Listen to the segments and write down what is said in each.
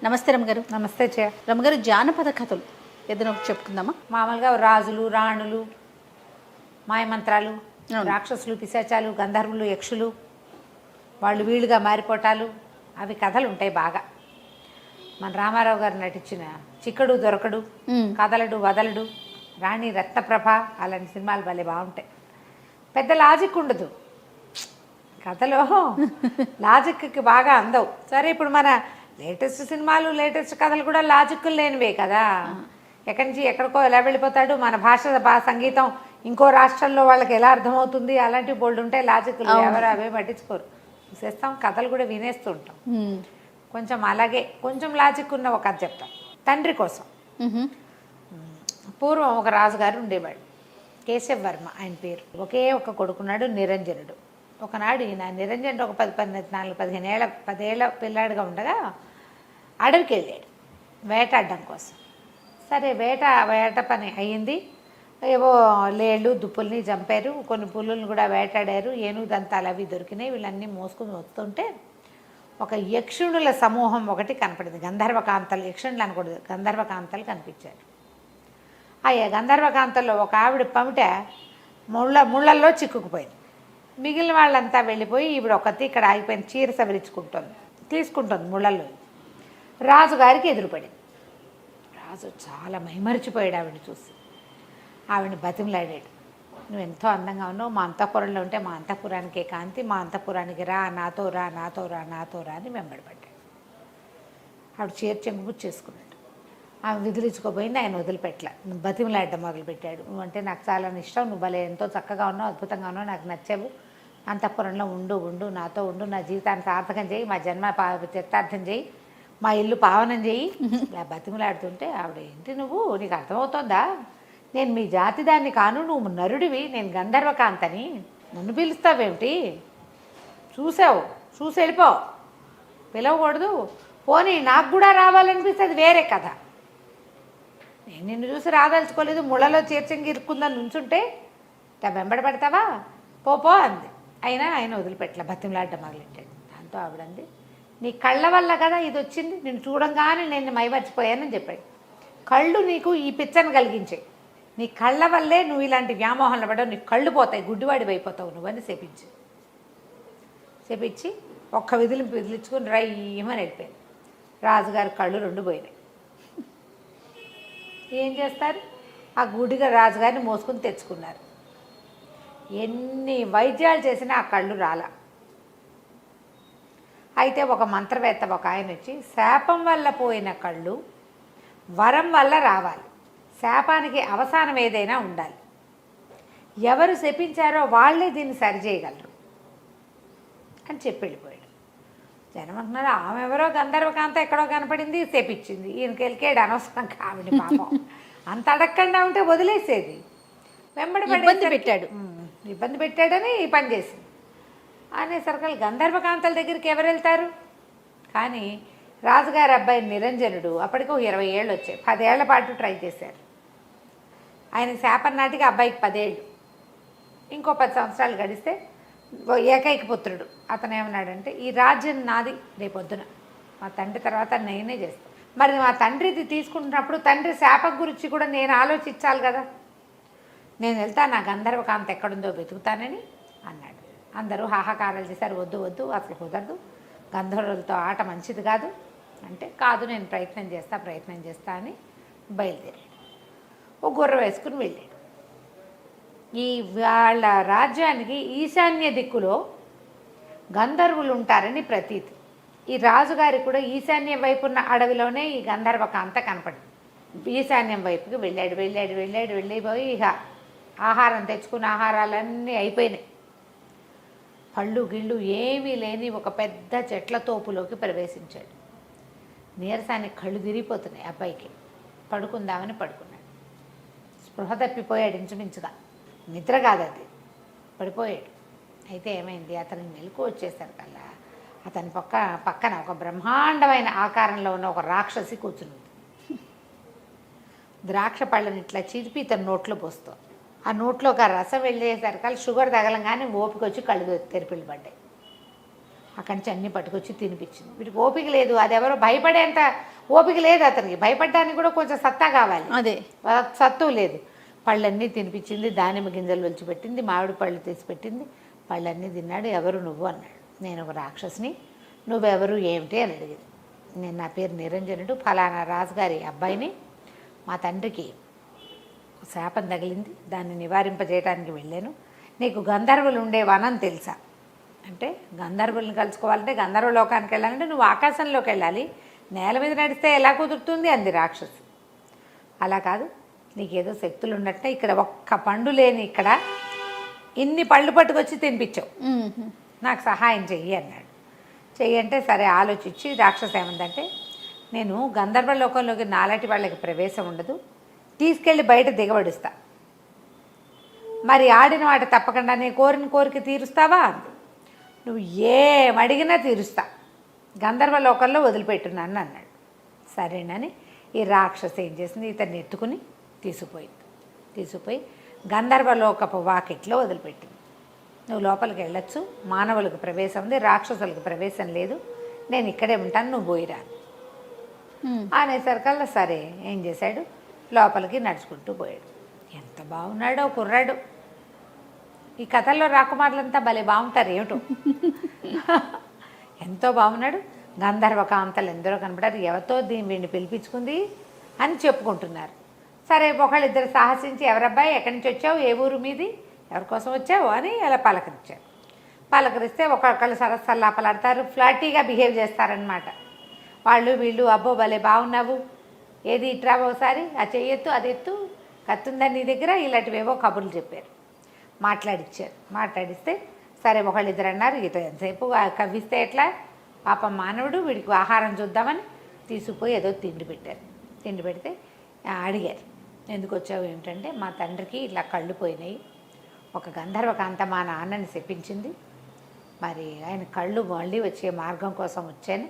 నమస్తే రమగారు. నమస్తే చే రమగారు, జానపద కథలు ఏదైనా ఒకటి చెప్పుకుందామా? మామూలుగా రాజులు రాణులు మాయమంత్రాలు రాక్షసులు పిశాచాలు గంధర్వులు యక్షులు వాళ్ళు వీళ్ళుగా మారిపోవటాలు అవి కథలు ఉంటాయి బాగా. మన రామారావు గారు నటించిన చిక్కడు దొరకడు కదలడు వదలడు రాణి రత్నప్రభ అలాంటి సినిమాలు భలే బాగుంటాయి. పెద్ద లాజిక్ ఉండదు కథలో, లాజిక్కి బాగా అందవు. సరే ఇప్పుడు మన లేటెస్ట్ సినిమాలు లేటెస్ట్ కథలు కూడా లాజిక్లు లేనివే కదా. ఎక్కడి నుంచి ఎక్కడికో ఎలా వెళ్ళిపోతాడు, మన సంగీతం ఇంకో రాష్ట్రంలో వాళ్ళకి ఎలా అర్థమవుతుంది, అలాంటివి బోల్డ్ ఉంటాయి లాజిక్లు. ఎవరు అవే పట్టించుకోరు, చూసేస్తాం. కథలు కూడా వినేస్తూ ఉంటాం. కొంచెం అలాగే కొంచెం లాజిక్ ఉన్న ఒక కథ చెప్తాం. తండ్రి కోసం. పూర్వం ఒక రాజుగారు ఉండేవాడు, కేశవ వర్మ ఆయన పేరు. ఒకే ఒక కొడుకున్నాడు, నిరంజనుడు. ఒకనాడు ఈయన నిరంజనుడు ఒక 10 ఏళ్ళ పిల్లాడిగా ఉండగా అడవికి వెళ్ళాడు వేటాడడం కోసం. సరే వేట పని అయ్యింది. ఏవో లేళ్ళు దుప్పుల్ని చంపారు, కొన్ని పులుల్ని కూడా వేటాడారు, ఏనుగు దంతాలు అవి దొరికినాయి. వీళ్ళన్నీ మోసుకుని వస్తుంటే ఒక యక్షుణుల సమూహం ఒకటి కనపడింది. గంధర్వకాంతలు, యక్షుణులు అనకూడదు, గంధర్వకాంతలు కనిపించారు. ఆ గంధర్వకాంతల్లో ఒక ఆవిడ పమిట ముళ్ళల్లో చిక్కుకుపోయింది. మిగిలిన వాళ్ళంతా వెళ్ళిపోయి ఈవిడ ఒకటి ఇక్కడ ఆగిపోయింది, చీర తీసుకుంటుంది ముళ్ళల్లో. రాజుగారికి ఎదురుపడింది. రాజు చాలా మైమరిచిపోయాడు ఆవిడని చూసి. ఆవిడని బతిమలాడాడు, నువ్వు ఎంతో అందంగా ఉన్నావు, మా అంతఃపురంలో ఉంటే మా అంతఃపురానికే కాంతి, మా అంతఃపురానికి రా, నాతో రా నాతో రా నాతో రా అని వెంబడిపడ్డాడు. ఆవిడ చీర చెంగు చేసుకున్నాడు. ఆమె విదిలించుకోపోయింది, ఆయన వదిలిపెట్టలే. బతిమలాడడం మొదలుపెట్టాడు. నువ్వంటే నాకు చాలా ఇష్టం, నువ్వు భలే ఎంతో చక్కగా ఉన్నావు, అద్భుతంగా ఉన్నావు, నాకు నచ్చావు, అంతఃపురంలో ఉండు నాతో ఉండు, నా జీవితాన్ని సార్థకం చేయి, మా జన్మ చరితార్థం చేయి, మా ఇల్లు పావనం చేయి. ఇలా బతిమలాడుతుంటే ఆవిడ, ఏంటి నువ్వు, నీకు అర్థమవుతోందా, నేను మీ జాతి దాన్ని కాను, నువ్వు నరుడివి, నేను గంధర్వకాంతని, నన్ను పిలుస్తావేమిటి, చూసి వెళ్ళిపో, పిలవకూడదు, పోనీ నాకు కూడా రావాలనిపిస్తే అది వేరే కథ, నేను నిన్ను చూసి రాదలుచుకోలేదు, ముళ్ళలో చీర్చంగి ఇరుక్కుందని నుంచుంటే వెంబడి పడతావా, పో అంది. అయినా ఆయన వదిలిపెట్టలే, బతిమలాడ్డం మొదలెట్టాడు. దాంతో ఆవిడంది, నీ కళ్ళ వల్ల కదా ఇది వచ్చింది, నేను చూడంగానే నేను మైమర్చిపోయానని చెప్పాడు. కళ్ళు నీకు ఈ పిచ్చను కలిగించాయి, నీ కళ్ళ వల్లే నువ్వు ఇలాంటి వ్యామోహంలో పడవు, నీ కళ్ళు పోతాయి, గుడ్డివాడి అయిపోతావు నువ్వని చెప్పించి ఒక్క విదిలించుకుని రయ్యమని వెళ్ళిపోయింది. రాజుగారి కళ్ళు 2 పోయినాయి. ఏం చేస్తారు, ఆ గుడిగా రాజుగారిని మోసుకుని తెచ్చుకున్నారు. ఎన్ని వైద్యాలు చేసినా ఆ కళ్ళు రాలా. అయితే ఒక మంత్రవేత్త ఒక ఆయన వచ్చి, శాపం వల్ల పోయిన కళ్ళు వరం వల్ల రావాలి, శాపానికి అవసానం ఏదైనా ఉండాలి, ఎవరు శపించారో వాళ్ళే దీన్ని సరిచేయగలరు అని చెప్పి వెళ్ళిపోయాడు. జనం అంటున్నారు, ఆమె ఎవరో గంధర్వకాంత ఎక్కడో కనపడింది, శపించింది, ఈయనకి వెళ్ళాడు అనవసరం కావిడి పాపం, అంత అడగకుండా ఉంటే వదిలేసేది. ఇబ్బంది పెట్టాడని ఈ పని చేసింది అనేసరికి గంధర్వకాంతల దగ్గరికి ఎవరు వెళ్తారు. కానీ రాజుగారి అబ్బాయి నిరంజనుడు అప్పటికి 20 ఏళ్ళు వచ్చాయి, 10 ఏళ్ల పాటు ట్రై చేశారు. ఆయన శాపం నాటికి అబ్బాయికి 10 ఏళ్ళు, ఇంకో 10 సంవత్సరాలు గడిస్తే ఏకైక పుత్రుడు. అతను ఏమన్నాడంటే, ఈ రాజ్యం నాది, రేపొద్దున మా తండ్రి తర్వాత నేనే చేస్తాను. మరి మా తండ్రిది తీసుకుంటున్నప్పుడు తండ్రి శాపం గురించి కూడా నేను ఆలోచించాలి కదా, నేను వెళ్తా, నా గంధర్వకాంత ఎక్కడుందో వెతుకుతానని అన్నాడు. అందరూ హాహాకారాలు చేశారు, వద్దు అసలు కుదరదు, గంధర్వులతో ఆట మంచిది కాదు అంటే, కాదు నేను ప్రయత్నం చేస్తా అని బయలుదేరాడు. ఓ గుర్ర వేసుకుని వెళ్ళాడు. ఈ వాళ్ళ రాజ్యానికి ఈశాన్య దిక్కులో గంధర్వులు ఉంటారని ప్రతీతి. ఈ రాజుగారికి కూడా ఈశాన్యం వైపు ఉన్న అడవిలోనే ఈ గంధర్వకాంత కనపడింది. ఈశాన్యం వైపుకి వెళ్ళిపోయి ఇక ఆహారం తెచ్చుకున్న ఆహారాలన్నీ అయిపోయినాయి. పళ్ళు గిళ్ళు ఏమీ లేని ఒక పెద్ద చెట్ల తోపులోకి ప్రవేశించాడు. నీరసానికి కళ్ళు తిరిగిపోతున్నాయి అబ్బాయికి. పడుకుందామని పడుకున్నాడు. స్పృహ తప్పిపోయాడు, ఇంచుమించుగా నిద్ర కాదు అది, పడిపోయాడు. అయితే ఏమైంది, అతనికి మెలకు వచ్చేసరి కల్లా అతని పక్కన ఒక బ్రహ్మాండమైన ఆకారంలో ఉన్న ఒక రాక్షసి కూర్చుంది. ద్రాక్ష పళ్ళని ఇట్లా చిరిపి ఇతను నోట్లో పోస్తాం. ఆ నోట్లోకి ఆ రసం వెళ్ళేసరికల్లా షుగర్ తగలంగానే ఓపిక వచ్చి కళ్ళు తెరిపిల్లు పడ్డాయి. అక్కడి నుంచి అన్నీ పట్టుకొచ్చి తినిపించింది. వీడికి ఓపిక లేదు, అది ఎవరో భయపడేంత ఓపిక లేదు అతనికి, భయపడడానికి కూడా కొంచెం సత్తా కావాలి, అదే సత్తు లేదు. పళ్ళన్నీ తినిపించింది, దానిమ్మ గింజలు ఒలిచిపెట్టింది, మామిడి పళ్ళు తీసి పెట్టింది, పళ్ళన్నీ తిన్నాడు. ఎవరు నువ్వు అన్నాడు. నేను ఒక రాక్షసిని, నువ్వెవరు ఏమిటి అని అడిగింది. నేను నా పేరు నిరంజనుడు, ఫలానా రాజుగారి అబ్బాయిని, మా తండ్రికి శాపం తగిలింది, దాన్ని నివారింపజేయడానికి వెళ్ళాను. నీకు గంధర్వులు ఉండే వనం తెలుసా అంటే, గంధర్వులను కలుసుకోవాలంటే గంధర్వ లోకానికి వెళ్ళాలంటే నువ్వు ఆకాశంలోకి వెళ్ళాలి, నేల మీద నడిస్తే ఎలా కుదురుతుంది అంది రాక్షసు. అలా కాదు, నీకేదో శక్తులు ఉన్నట్టే ఇక్కడ ఒక్క పండు లేని ఇక్కడ ఇన్ని పళ్ళు పట్టుకొచ్చి తినిపించావు, నాకు సహాయం చెయ్యి అన్నాడు. చెయ్యి అంటే సరే ఆలోచించి రాక్షసు ఏమందంటే, నేను గంధర్వ లోకంలోకి నాలాంటి వాళ్ళకి ప్రవేశం ఉండదు, తీసుకెళ్ళి బయట దిగబడుస్తా, మరి ఆడిన వాటి తప్పకుండా నేను కోరిన కోరిక తీరుస్తావా అంది. నువ్వు ఏమడిగినా తీరుస్తా, గంధర్వ లోకంలో వదిలిపెట్టున్నాను అన్నాడు. సరేనని ఈ రాక్షసు ఏం చేసింది, ఇతన్ని ఎత్తుకుని తీసుకుపోయి గంధర్వలోకపు వాకిట్లో వదిలిపెట్టింది. నువ్వు లోపలికి వెళ్ళొచ్చు, మానవులకు ప్రవేశం ఉంది, రాక్షసులకు ప్రవేశం లేదు, నేను ఇక్కడే ఉంటాను, నువ్వు పోయిరా అనేసరికల్లా సరే ఏం చేశాడు, లోపలికి నడుచుకుంటూ పోయాడు. ఎంత బాగున్నాడో కుర్రాడు. ఈ కథల్లో రాకుమారులంతా భలే బాగుంటారు ఏమిటో. ఎంతో బాగున్నాడు. గంధర్వ కాంతలు ఎందరో కనపడారు, ఎవరితో వీడిని పిలిపించుకుంది అని చెప్పుకుంటున్నారు. సరే ఒకళ్ళిద్దరు సాహసించి, ఎవరబ్బాయి ఎక్కడి నుంచి వచ్చావు, ఏ ఊరు మీది, ఎవరి కోసం వచ్చావు అని అలా పలకరించారు. పలకరిస్తే ఒకళ్ళు సరస్సల్లాపలాడతారు, ఫ్లాటీగా బిహేవ్ చేస్తారనమాట. వాళ్ళు వీళ్ళు, అబ్బో భలే బాగున్నావు, ఏది ఇట్రావో ఒకసారి, ఆ చెయ్యెత్తు అది ఎత్తు, కత్తుందని నీ దగ్గర, ఇలాంటివేవో కబుర్లు చెప్పారు, మాట్లాడిస్తే సరే ఒకళ్ళిద్దరు అన్నారు, ఇత ఎంతసేపు కవ్విస్తే ఎట్లా, పాపం మానవుడు, వీడికి ఆహారం చూద్దామని తీసుకుపోయి ఏదో తిండి పెట్టారు. తిండి పెడితే అడిగారు, ఎందుకు వచ్చావు ఏమిటంటే, మా తండ్రికి ఇట్లా కళ్ళు పోయినాయి, ఒక గంధర్వకాంత మా నాన్నని శపించింది, మరి ఆయన కళ్ళు మళ్ళీ వచ్చే మార్గం కోసం వచ్చాను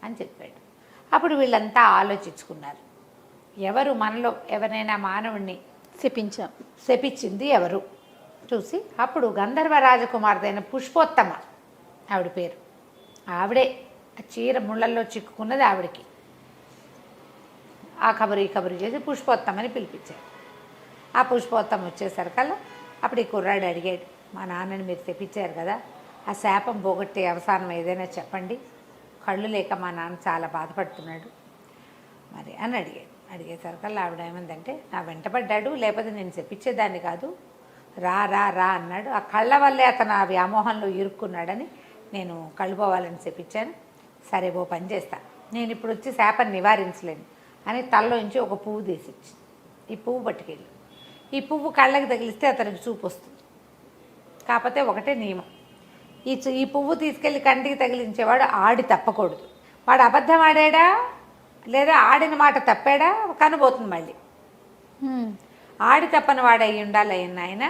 అని చెప్పాడు. అప్పుడు వీళ్ళంతా ఆలోచించుకున్నారు, ఎవరు మనలో ఎవరైనా మానవుడిని శపించింది ఎవరు చూసి, అప్పుడు గంధర్వ రాజకుమార్తె అయిన పుష్పోత్తమ ఆవిడ పేరు, ఆవిడే ఆ చీర ముళ్ళల్లో చిక్కుకున్నది ఆవిడకి. ఆ కబురు ఈ కబురు చేసి పుష్పోత్తమని పిలిపించారు. ఆ పుష్పోత్తమ వచ్చేసరికల్లా అప్పుడు ఈ కుర్రాడు అడిగాడు, మా నాన్నని మీరు తెప్పించారు కదా, ఆ శాపం పోగొట్టే అవసానం ఏదైనా చెప్పండి, కళ్ళు లేక మా నాన్న చాలా బాధపడుతున్నాడు మరి అని అడిగేసరికల్లా ఆవిడ ఏమందంటే, నా వెంటపడ్డాడు, లేకపోతే నేను చెప్పించేదాన్ని కాదు, రా రా రా అన్నాడు, ఆ కళ్ళ వల్లే అతను ఆ వ్యామోహంలో ఇరుక్కున్నాడని నేను కళ్ళు పోవాలని చెప్పించాను, సరే ఓ పని చేస్తా, నేను ఇప్పుడు వచ్చి శాపాన్ని నివారించలేను అని తలలోంచి ఒక పువ్వు తీసిచ్చి, ఈ పువ్వు పట్టుకెళ్ళి, ఈ పువ్వు కళ్ళకి తగిలిస్తే అతనికి చూపు వస్తుంది, కాకపోతే ఒకటే నియమం, ఈ పువ్వు తీసుకెళ్ళి కంటికి తగిలించేవాడు ఆడి తప్పకూడదు, వాడు అబద్ధం ఆడాడా లేదా ఆడిన మాట తప్పాడా కనబోతుంది మళ్ళీ, ఆడి తప్పని వాడు అయి ఉండాలి ఆయన,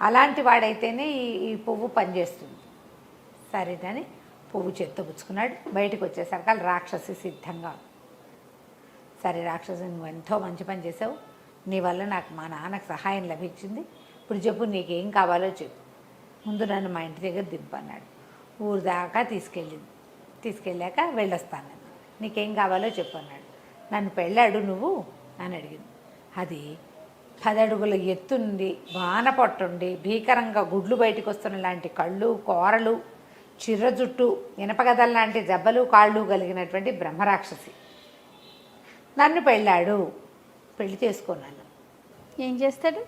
అలాంటి వాడైతేనే ఈ పువ్వు పనిచేస్తుంది. సరేదని పువ్వు చేత్తపుచ్చుకున్నాడు. బయటకు వచ్చేసరికి రాక్షసి సిద్ధంగా, సరే రాక్షసి నువ్వు ఎంతో మంచి పని చేసావు, నీ వల్ల నాకు మా నాన్నకు సహాయం లభించింది, ఇప్పుడు చెప్పు నీకేం కావాలో చెప్పు, ముందు నన్ను మా ఇంటి దగ్గర దింపన్నాడు. ఊరు దాకా తీసుకెళ్ళాక వెళ్ళొస్తాను, నీకేం కావాలో చెప్పు అన్నాడు. నన్ను పెళ్ళాడు నువ్వు అని అడిగింది. అది 10 అడుగుల ఎత్తుండి, వాన పొట్టుండి, భీకరంగా గుడ్లు బయటకు వస్తున్న లాంటి కళ్ళు, కోరలు, చిర్ర జుట్టు, ఇనపగదల లాంటి జబ్బలు కాళ్ళు కలిగినటువంటి బ్రహ్మరాక్షసి నన్ను పెళ్ళాడు, పెళ్లి చేసుకున్నాను. ఏం చేస్తాడు?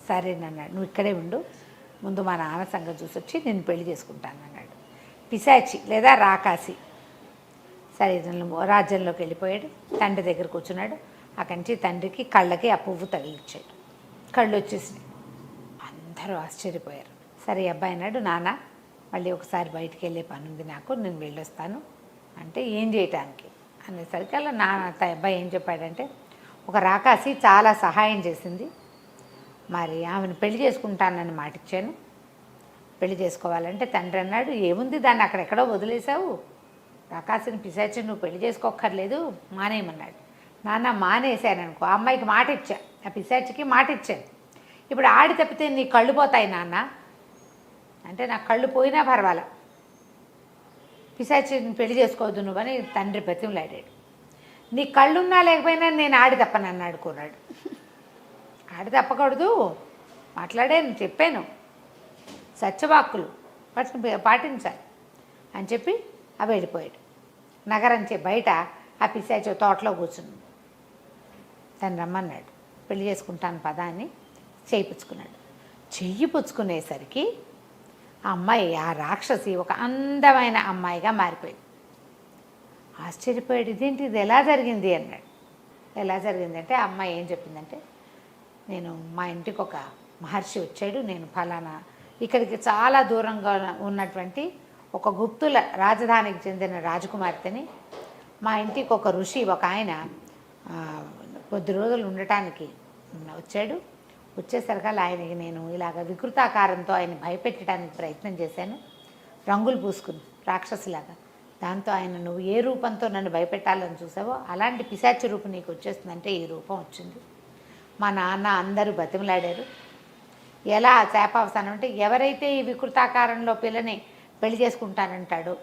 సరేనన్నాడు, నువ్వు ఇక్కడే ఉండు, ముందు మా నాన్న సంగతి చూసి వచ్చి నేను పెళ్లి చేసుకుంటాను అన్నాడు. పిశాచి లేదా రాకాసి సరే రాజ్యంలోకి వెళ్ళిపోయాడు. తండ్రి దగ్గర కూర్చున్నాడు. అక్కడి నుంచి తండ్రికి కళ్ళకి ఆ పువ్వు తగిలిచ్చాడు. కళ్ళు వచ్చేసినాయి. అందరూ ఆశ్చర్యపోయారు. సరే అబ్బాయి అన్నాడు, నాన్న మళ్ళీ ఒకసారి బయటికి వెళ్ళే పని ఉంది నాకు, నేను వెళ్ళొస్తాను అంటే ఏం చేయటానికి అనేసరికి అలా అబ్బాయి ఏం చెప్పాడంటే, ఒక రాకాసి చాలా సహాయం చేసింది, మరి ఆమెను పెళ్లి చేసుకుంటానని మాటిచ్చాను, పెళ్లి చేసుకోవాలంటే తండ్రి అన్నాడు, ఏముంది దాన్ని అక్కడెక్కడో వదిలేసావు, రాకాసిని పిశాచిని నువ్వు పెళ్లి చేసుకోక్కర్లేదు మానేయమన్నాడు. నాన్న మానేశాననుకో, ఆ అమ్మాయికి మాట ఇచ్చా, ఆ పిశాచికి మాట ఇచ్చాను, ఇప్పుడు ఆడి తప్పితే నీ కళ్ళు పోతాయి నాన్న అంటే, నాకు కళ్ళు పోయినా పర్వాలా పిశాచిని పెళ్లి చేసుకోవద్దు నువ్వని తండ్రి బతిమలాడాడు. నీ కళ్ళున్నా లేకపోయినా నేను ఆడి తప్పనని ఆడుకున్నాడు. ఆడి తప్పకూడదు, మాట్లాడాను, చెప్పాను, సత్యవాక్కులు పాటించాలి అని చెప్పి అవి వెళ్ళిపోయాడు. నగరం బయట ఆ పిశాచి తోటలో కూర్చుని తను రమ్మన్నాడు. పెళ్లి చేసుకుంటాను పదా అని చేయిపుచ్చుకున్నాడు. చెయ్యి పుచ్చుకునేసరికి ఆ అమ్మాయి, ఆ రాక్షసి ఒక అందమైన అమ్మాయిగా మారిపోయింది. ఆశ్చర్యపోయాడు, ఇదేంటి, ఇది ఎలా జరిగింది అన్నాడు. ఎలా జరిగిందంటే ఆ అమ్మాయి ఏం చెప్పిందంటే, నేను మా ఇంటికి ఒక మహర్షి వచ్చాడు, నేను ఫలానా ఇక్కడికి చాలా దూరంగా ఉన్నటువంటి ఒక గుప్తుల రాజధానికి చెందిన రాజకుమార్తెని, మా ఇంటికి ఒక ఋషి ఒక ఆయన కొద్ది రోజులు ఉండటానికి వచ్చాడు. వచ్చేసరికల్లా ఆయనకి నేను ఇలాగ వికృతాకారంతో ఆయన భయపెట్టడానికి ప్రయత్నం చేశాను, రంగులు పూసుకుని రాక్షసులాగా. దాంతో ఆయన, నువ్వు ఏ రూపంతో నన్ను భయపెట్టాలని చూసావో అలాంటి పిశాచి రూపం నీకు వచ్చేస్తుందంటే ఈ రూపం వచ్చింది. మా నాన్న అందరూ బతిమలాడారు. ఎలా శాపావసానం అంటే, ఎవరైతే ఈ వికృతాకారంలో పిల్లని పెళ్లి చేసుకుంటానంటాడో,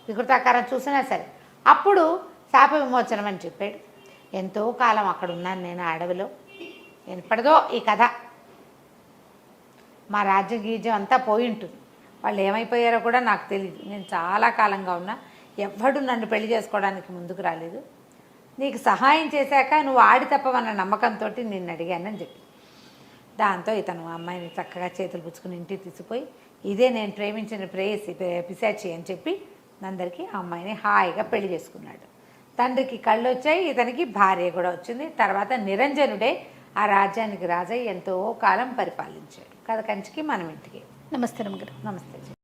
వికృతాకారం చూసినా సరే అప్పుడు శాప విమోచనం అని చెప్పాడు. ఎంతో కాలం అక్కడ ఉన్నాను నేను అడవిలో. ఎప్పటిదో ఈ కథ, మా రాజ్య గీజ్యం అంతా పోయి ఉంటుంది. వాళ్ళు ఏమైపోయారో కూడా నాకు తెలియదు. నేను చాలా కాలంగా ఉన్నా, ఎవ్వడు నన్ను పెళ్లి చేసుకోవడానికి ముందుకు రాలేదు. నీకు సహాయం చేశాక నువ్వు ఆడి తప్పవన్న నమ్మకంతో నిన్ను అడిగానని చెప్పి, దాంతో ఇతను అమ్మాయిని చక్కగా చేతులు పుచ్చుకుని ఇంటికి తీసిపోయి, ఇదే నేను ప్రేమించిన ప్రేయసి పిశాచి అని చెప్పి అందరికీ ఆ అమ్మాయిని హాయిగా పెళ్లి చేసుకున్నాడు. తండ్రికి కళ్ళు వచ్చాయి, ఇతనికి భార్య కూడా వచ్చింది. తర్వాత నిరంజనుడే ఆ రాజ్యానికి రాజై ఎంతో కాలం పరిపాలించాడు. కథ కంచికి మనం ఇంటికి. నమస్తే రమ్మగారు. నమస్తే.